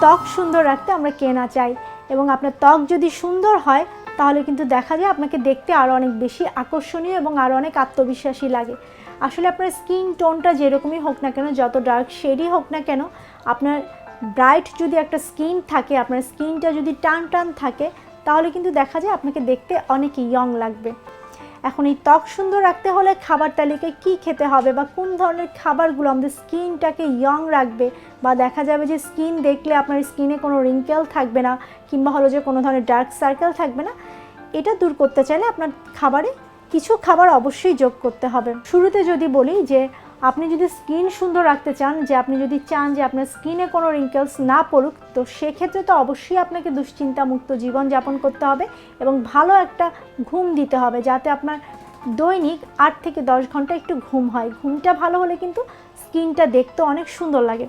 ত্বক সুন্দর রাখতে আমরা কে না চাই, এবং আপনার ত্বক যদি সুন্দর হয় তাহলে কিন্তু দেখা যায় আপনাকে দেখতে আরও অনেক বেশি আকর্ষণীয় এবং আরও অনেক আত্মবিশ্বাসী লাগে। আসলে আপনার স্কিন টোনটা যেরকমই হোক না কেন, যত ডার্ক শেডই হোক না কেন, আপনার ব্রাইট যদি একটা স্কিন থাকে, আপনার স্কিনটা যদি টান টান থাকে, তাহলে কিন্তু দেখা যায় আপনাকে দেখতে অনেক ইয়ং লাগবে। এখন এই ত্বক সুন্দর রাখতে হলে খাবার তালিকায় কী খেতে হবে বা কোন ধরনের খাবারগুলো আমাদের স্কিনটাকে ইয়ং রাখবে, বা দেখা যাবে যে স্কিন দেখলে আপনার স্কিনে কোনো রিঙ্কেল থাকবে না, কিংবা হলো যে কোনো ধরনের ডার্ক সার্কেল থাকবে না, এটা দূর করতে চাইলে আপনার খাবারে কিছু খাবার অবশ্যই যোগ করতে হবে। শুরুতে যদি বলি যে আপনি যদি স্কিন সুন্দর রাখতে চান, যে আপনি যদি চান যে আপনার স্কিনে কোনো রিঙ্কেলস না পড়ুক, তো সেক্ষেত্রে তো অবশ্যই আপনাকে দুশ্চিন্তামুক্ত জীবনযাপন করতে হবে এবং ভালো একটা ঘুম দিতে হবে, যাতে আপনার দৈনিক 8 থেকে 10 ঘন্টা একটু ঘুম হয়। ঘুমটা ভালো হলে কিন্তু স্কিনটা দেখতে অনেক সুন্দর লাগে।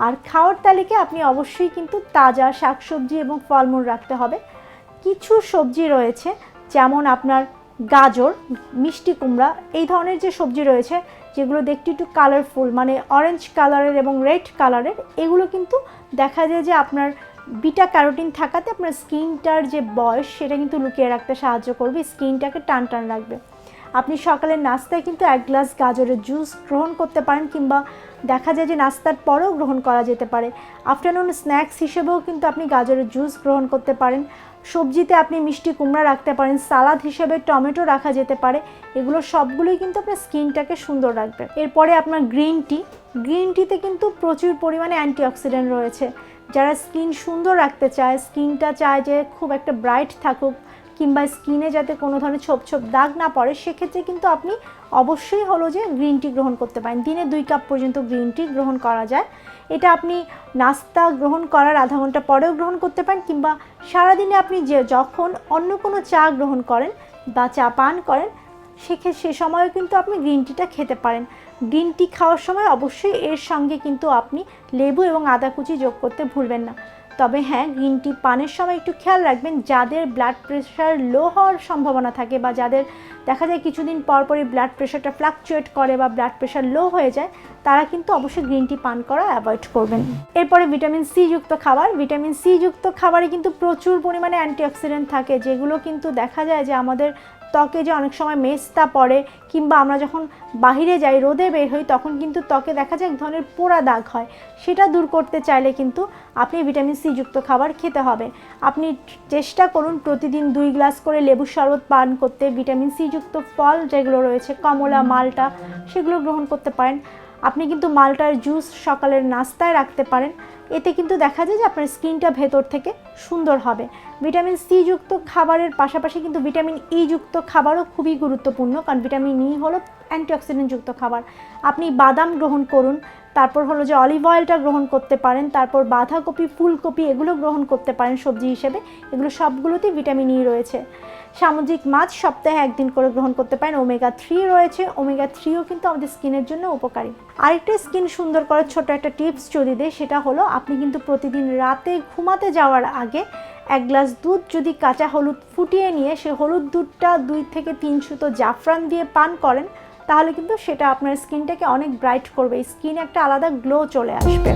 আর খাওয়ার তালিকায় আপনি অবশ্যই কিন্তু তাজা শাকসবজি এবং ফলমূল রাখতে হবে। কিছু সবজি রয়েছে যেমন আপনার গাজর, মিষ্টি কুমড়া, এই ধরনের যে সবজি রয়েছে যেগুলো দেখতে একটু কালারফুল, মানে অরেঞ্জ কালারের এবং রেড কালারের, এগুলো কিন্তু দেখা যায় যে আপনার বিটা ক্যারোটিন থাকাতে আপনার স্কিনটার যে বয়স সেটা কিন্তু লুকিয়ে রাখতে সাহায্য করবে, স্কিনটাকে টান টান রাখবে। আপনি সকালের নাস্তায় কিন্তু 1 গ্লাস গাজরের জুস গ্রহণ করতে পারেন, কিংবা দেখা যায় যে নাস্তার পরেও গ্রহণ করা যেতে পারে। আফটারনুন স্ন্যাক্স হিসেবেও কিন্তু আপনি গাজরের জুস গ্রহণ করতে পারেন। সবজিতে আপনি মিষ্টি কুমড়া রাখতে পারেন, সালাদ হিসেবে টমেটো রাখা যেতে পারে। এগুলো সবগুলোই কিন্তু আপনার স্কিনটাকে সুন্দর রাখবে। এরপরে আপনার গ্রিন টিতে কিন্তু প্রচুর পরিমাণে অ্যান্টিঅক্সিডেন্ট রয়েছে। যারা স্কিন সুন্দর রাখতে চায়, স্কিনটা চায় যে খুব একটা ব্রাইট থাকুক, কিংবা স্কিনে যাতে কোনো ধরনের ছোপ ছোপ দাগ না পড়ে, সেক্ষেত্রে কিন্তু আপনি অবশ্যই হলো যে গ্রিন টি গ্রহণ করতে পারেন। দিনে 2 কাপ পর্যন্ত গ্রিন টি গ্রহণ করা যায়। এটা আপনি নাস্তা গ্রহণ করার আধা ঘন্টা পরেও গ্রহণ করতে পারেন, কিংবা সারাদিনে আপনি যখন অন্য কোনো চা গ্রহণ করেন বা চা পান করেন, সে সময়ও কিন্তু আপনি গ্রিন টিটা খেতে পারেন। গ্রিন টি খাওয়ার সময় অবশ্যই এর সঙ্গে কিন্তু আপনি লেবু এবং আদা কুচি যোগ করতে ভুলবেন না। তবে হ্যাঁ, গ্রিন টি পানের সময় একটু খেয়াল রাখবেন, যাদের ব্লাড প্রেশার লো হওয়ার সম্ভাবনা থাকে বা যাদের দেখা যায় কিছুদিন পরপরই ব্লাড প্রেশারটা ফ্লাকচুয়েট করে বা ব্লাড প্রেশার লো হয়ে যায়, তারা কিন্তু অবশ্যই গ্রিন টি পান করা অ্যাভয়েড করবেন। এরপরে ভিটামিন সি যুক্ত খাবার। ভিটামিন সি যুক্ত খাবারে কিন্তু প্রচুর পরিমাণে অ্যান্টিঅক্সিডেন্ট থাকে, যেগুলো কিন্তু দেখা যায় যে আমাদের ত্বকে যে অনেক সময় মেস্তা পড়ে, কিংবা আমরা যখন বাহিরে যাই, রোদে বের হই, তখন কিন্তু ত্বকে দেখা যায় এক ধরনের পোড়া দাগ হয়। সেটা দূর করতে চাইলে কিন্তু আপনি ভিটামিন সি যুক্ত খাবার খেতে হবে। আপনি চেষ্টা করুন প্রতিদিন 2 গ্লাস করে লেবুর শরবত পান করতে। ভিটামিন সি যুক্ত ফল যেগুলো রয়েছে, কমলা, মালটা, সেগুলো গ্রহণ করতে পারেন। আপনি কিন্তু মালটার জুস সকালের নাস্তায় রাখতে পারেন। এতে কিন্তু দেখা যায় যে আপনার স্কিনটা ভেতর থেকে সুন্দর হবে। ভিটামিন সি যুক্ত খাবারের পাশাপাশি কিন্তু ভিটামিন ই যুক্ত খাবারও খুবই গুরুত্বপূর্ণ, কারণ ভিটামিন ই হলো অ্যান্টিঅক্সিডেন্ট যুক্ত খাবার। আপনি বাদাম গ্রহণ করুন, তারপর হলো যে অলিভ অয়েলটা গ্রহণ করতে পারেন, তারপর বাঁধাকপি, ফুলকপি এগুলো গ্রহণ করতে পারেন সবজি হিসেবে। এগুলো সবগুলোতেই ভিটামিন ই রয়েছে। সামুদ্রিক মাছ সপ্তাহে 1 দিন করে গ্রহণ করতে পারেন। ওমেগা 3 রয়েছে, ওমেগা 3ও কিন্তু আমাদের স্কিনের জন্য উপকারী। আরেকটা স্কিন সুন্দর করার ছোট একটা টিপস যদি দেয়, সেটা হলো আপনি কিন্তু প্রতিদিন রাতে ঘুমাতে যাওয়ার আগে 1 গ্লাস দুধ যদি কাঁচা হলুদ ফুটিয়ে নিয়ে সে হলুদ দুধটা 2 থেকে 3 সুতো জাফরান দিয়ে পান করেন, তাহলে কিন্তু সেটা আপনার স্কিনটাকে অনেক ব্রাইট করবে, স্কিনে একটা আলাদা গ্লো চলে আসবে।